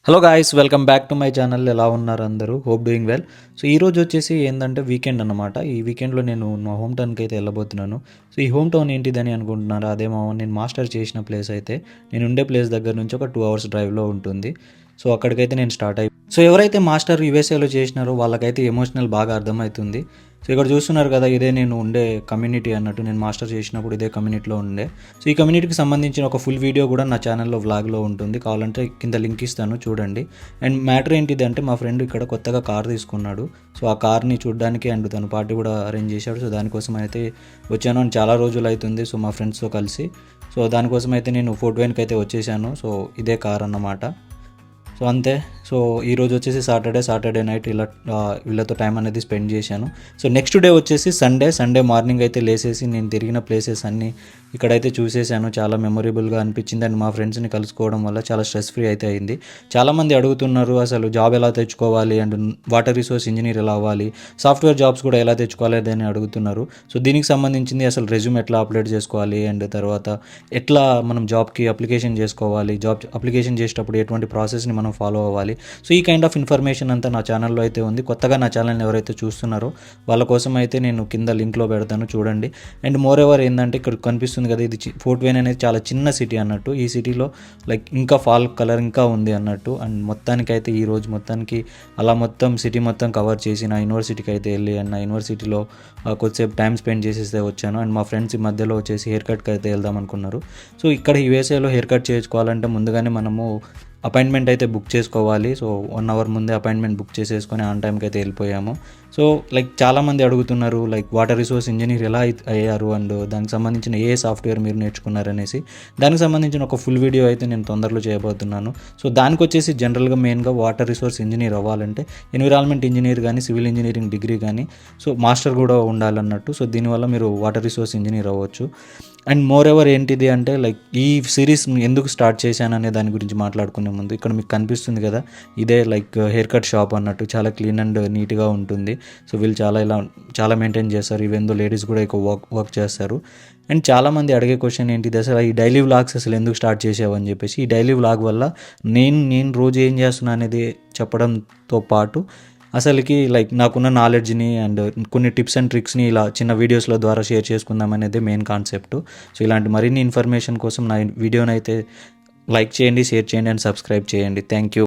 Hello guys, welcome back to my channel. ఎలా ఉన్నారు అందరూ? Hope doing well. సో ఈ రోజు వచ్చేసి ఏంటంటే వీకెండ్ అనమాట. ఈ వీకెండ్లో నేను మా హోమ్ టౌన్కి అయితే వెళ్ళబోతున్నాను. సో ఈ హోమ్ టౌన్ ఏంటిదని అనుకుంటున్నారా? అదేమో నేను మాస్టర్ చేసిన ప్లేస్ అయితే నేను ఉండే ప్లేస్ దగ్గర నుంచి ఒక 2 hours డ్రైవ్లో ఉంటుంది. సో అక్కడికైతే నేను స్టార్ట్ అయ్యి, సో ఎవరైతే మాస్టర్ యూఎస్ఏలో చేసినారో వాళ్ళకైతే ఎమోషనల్ బాగా అర్థమవుతుంది. సో ఇక్కడ చూస్తున్నారు కదా, ఇదే నేను ఉండే కమ్యూనిటీ అన్నట్టు. నేను మాస్టర్ చేసినప్పుడు ఇదే కమ్యూనిటీలో ఉండే. సో ఈ కమ్యూనిటీకి సంబంధించిన ఒక ఫుల్ వీడియో కూడా నా ఛానల్లో వ్లాగ్లో ఉంటుంది. కావాలంటే కింద లింక్ ఇస్తాను, చూడండి. అండ్ మ్యాటర్ ఏంటిది అంటే, మా ఫ్రెండ్ ఇక్కడ కొత్తగా కార్ తీసుకున్నాడు. సో ఆ కార్ని చూడడానికి అండ్ తన పార్టీ కూడా అరేంజ్ చేశాడు. సో దానికోసం అయితే వచ్చాను. అండ్ చాలా రోజులు అవుతుంది సో మా ఫ్రెండ్స్తో కలిసి. సో దానికోసం అయితే నేను ఫోర్ట్ వైన్కి అయితే వచ్చేసాను. సో ఇదే కార్ అన్నమాట. సో అంతే. సో ఈరోజు వచ్చేసి సాటర్డే నైట్ ఇలా వీళ్ళతో టైం అనేది స్పెండ్ చేశాను. సో నెక్స్ట్ డే వచ్చేసి సండే మార్నింగ్ అయితే లేసేసి నేను తిరిగిన ప్లేసెస్ అన్నీ ఇక్కడైతే చూసేసాను. చాలా మెమొరబుల్గా అనిపించింది. అండ్ మా ఫ్రెండ్స్ని కలుసుకోవడం వల్ల చాలా స్ట్రెస్ ఫ్రీ అయితే అయింది. చాలామంది అడుగుతున్నారు అసలు జాబ్ ఎలా తెచ్చుకోవాలి, అండ్ వాటర్ రిసోర్స్ ఇంజనీర్ ఎలా అవ్వాలి, సాఫ్ట్వేర్ జాబ్స్ కూడా ఎలా తెచ్చుకోవాలి అని అడుగుతున్నారు. సో దీనికి సంబంధించింది అసలు రెజ్యూమ్ ఎట్లా అప్లోడ్ చేసుకోవాలి, అండ్ తర్వాత ఎట్లా మనం జాబ్కి అప్లికేషన్ చేసుకోవాలి, జాబ్ అప్లికేషన్ చేసేటప్పుడు ఎటువంటి ప్రాసెస్ని మనం ఫాలో అవ్వాలి. సో ఈ కైండ్ ఆఫ్ ఇన్ఫర్మేషన్ అంతా నా ఛానల్లో అయితే ఉంది. కొత్తగా నా ఛానల్ని ఎవరైతే చూస్తున్నారో వాళ్ళ కోసం అయితే నేను కింద లింక్లో పెడతాను, చూడండి. అండ్ మోర్ ఎవర్ ఏంటంటే ఇక్కడ కనిపిస్తుంది కదా, ఇది ఫోర్ట్ వైన్ అనేది చాలా చిన్న సిటీ అన్నట్టు. ఈ సిటీలో లైక్ ఇంకా ఫాల్ కలర్ ఇంకా ఉంది అన్నట్టు. అండ్ మొత్తానికి అయితే ఈరోజు మొత్తానికి అలా మొత్తం సిటీ మొత్తం కవర్ చేసి నా యూనివర్సిటీకి అయితే వెళ్ళి, అండ్ నా యూనివర్సిటీలో కొద్దిసేపు టైం స్పెండ్ చేసేస్తే వచ్చాను. అండ్ మా ఫ్రెండ్స్ ఈ మధ్యలో వచ్చేసి హెయిర్ కట్కి అయితే వెళ్దాం అనుకున్నారు. సో ఇక్కడ యూఎస్ఏలో హెయిర్ కట్ చేయించుకోవాలంటే ముందుగానే మనము అపాయింట్మెంట్ అయితే బుక్ చేసుకోవాలి. సో 1 hour ముందే అపాయింట్మెంట్ బుక్ చేసేసుకొని ఆన్ టైంకి అయితే వెళ్ళిపోయాము. సో లైక్ చాలామంది అడుగుతున్నారు లైక్ వాటర్ రిసోర్స్ ఇంజనీర్ ఎలా అయ్యారు, అండ్ దానికి సంబంధించిన ఏ సాఫ్ట్వేర్ మీరు నేర్చుకున్నారు అనేసి. దానికి సంబంధించిన ఒక ఫుల్ వీడియో అయితే నేను తొందరలో చేయబోతున్నాను. సో దానికి వచ్చేసి జనరల్గా మెయిన్గా వాటర్ రిసోర్స్ ఇంజనీర్ అవ్వాలంటే ఎన్విరాన్మెంట్ ఇంజనీర్ కానీ, సివిల్ ఇంజనీరింగ్ డిగ్రీ కానీ, సో మాస్టర్ కూడా ఉండాలన్నట్టు. సో దీనివల్ల మీరు వాటర్ రిసోర్స్ ఇంజనీర్ అవ్వచ్చు. అండ్ మోర్ ఎవర్ ఏంటిది అంటే లైక్ ఈ సిరీస్ ఎందుకు స్టార్ట్ చేశాను అనే దాని గురించి మాట్లాడుకునే ముందు, ఇక్కడ మీకు కనిపిస్తుంది కదా, ఇదే లైక్ హెయిర్ కట్ షాప్ అన్నట్టు. చాలా క్లీన్ అండ్ నీట్గా ఉంటుంది. సో వీళ్ళు చాలా మెయింటైన్ చేస్తారు. ఈవెన్ దో లేడీస్ కూడా ఎక్కువ వర్క్ చేస్తారు. అండ్ చాలామంది అడిగే క్వశ్చన్ ఏంటిది, అసలు ఈ డైలీ వ్లాగ్స్ అసలు ఎందుకు స్టార్ట్ చేసావు అని చెప్పేసి. ఈ డైలీ వ్లాగ్ వల్ల నేను రోజు ఏం చేస్తున్నా అనేది చెప్పడంతో పాటు అసలుకి లైక్ నాకున్న నాలెడ్జ్ని అండ్ కొన్ని టిప్స్ అండ్ ట్రిక్స్ని ఇలా చిన్న వీడియోస్ల ద్వారా షేర్ చేసుకుందాం అనేది మెయిన్ కాన్సెప్ట్. సో ఇలాంటి మరిన్ని ఇన్ఫర్మేషన్ కోసం నా వీడియోని అయితే లైక్ చేయండి, షేర్ చేయండి అండ్ సబ్స్క్రైబ్ చేయండి. Thank you.